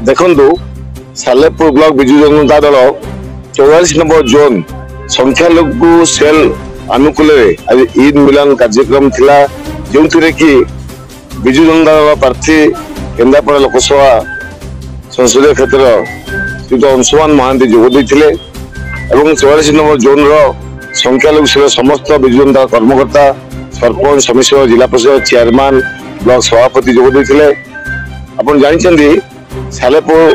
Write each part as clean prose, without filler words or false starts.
देखु Salepur block Biju Janata Dal 44 number zone संख्यालघु cell अनुकूल आज ईद मिलन कार्यक्रम थिला जो कि विजु जनता दल प्रार्थी केन्द्रापड़ा लोकसभा संसदीय क्षेत्र श्री अंशुमान महांती जोग देते 44 नंबर जोन संख्यालघु सेल समस्त विजु जनता कर्मकर्ता सरपंच समिति जिला परिषद चेयरमैन ब्लॉक सभापति जोग देते आप जानते सालेपुर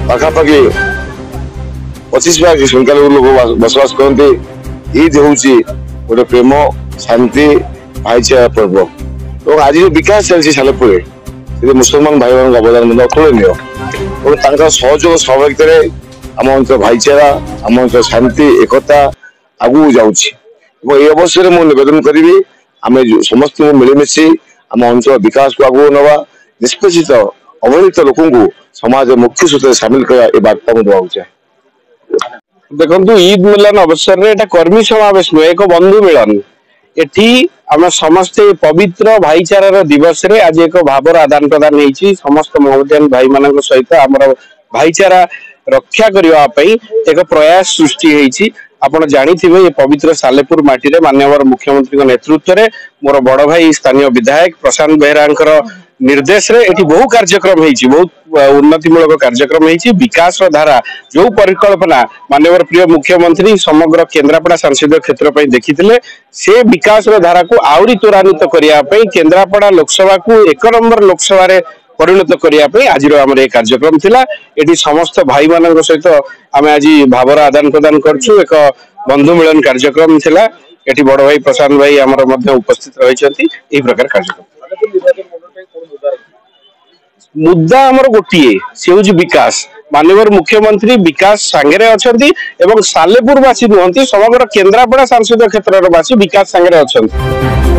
पाखापाखि 25 संख्यालघु लोग बसवास करते ईद हूँ गोटे प्रेम शांति भाईचारा पर्व और आज जो विकास चलती सालेपुर मुसलमान भाई मान अवदान अतुलनीय और सहयोग सहभागिता आम अंचल भाईचारा आम अंचल शांति एकता आगू जाऊँ ये अवसर मुझे निवेदन करी आम समस्त मिलमिशी आम अंचल विकास को आगू नवा निष्पेषित अवहेलित लोक समाज मुख्य सूत्र सामिल कर बार्ता मुझे देखो ईद मिलन अवसर में कर्मी समावेश नुहे एक बंधु मिलन एठी आम समस्ते पवित्र भाईचारार दिवस रे आज एक भावर आदान प्रदान होती समस्त महोदयन भाई मान सहित आमर भाईचारा रक्षा करने एक प्रयास सृष्टि होती आपड़ जानी ये पवित्र सालेपुर माटी रे माननीय मुख्यमंत्री नेतृत्व में मोर बड़ भाई स्थानीय विधायक प्रशांत बेहरा निर्देश रे एटी बहु कार्यक्रम होती बहुत उन्नतिमूलक कार्यक्रम होती विकास धारा जो परिकल्पना माननीय प्रिय मुख्यमंत्री समग्र केन्द्रापड़ा संसदीय क्षेत्र पर देखी से विकास धारा को आहरी त्वरान्वित करने केन्द्रापड़ा लोकसभा को 1 नंबर लोकसभा परिणत करने आज आम कार्यक्रम थिला एटी समस्त भाई मान सहित आम आज भावर आदान प्रदान करछु एक बंधु मिलन कार्यक्रम थिला एटी बड़ भाई प्रशांत भाई आमर मध्य उपस्थित रही प्रकार कार्यक्रम मुद्दा आमर गोटे से हूँ विकास माननीय मुख्यमंत्री विकास सांगे अच्छा सालेपुरवासी नुहति समग्र केन्द्रापड़ा सांसदीय क्षेत्र वासी विकास सांगे अच्छा।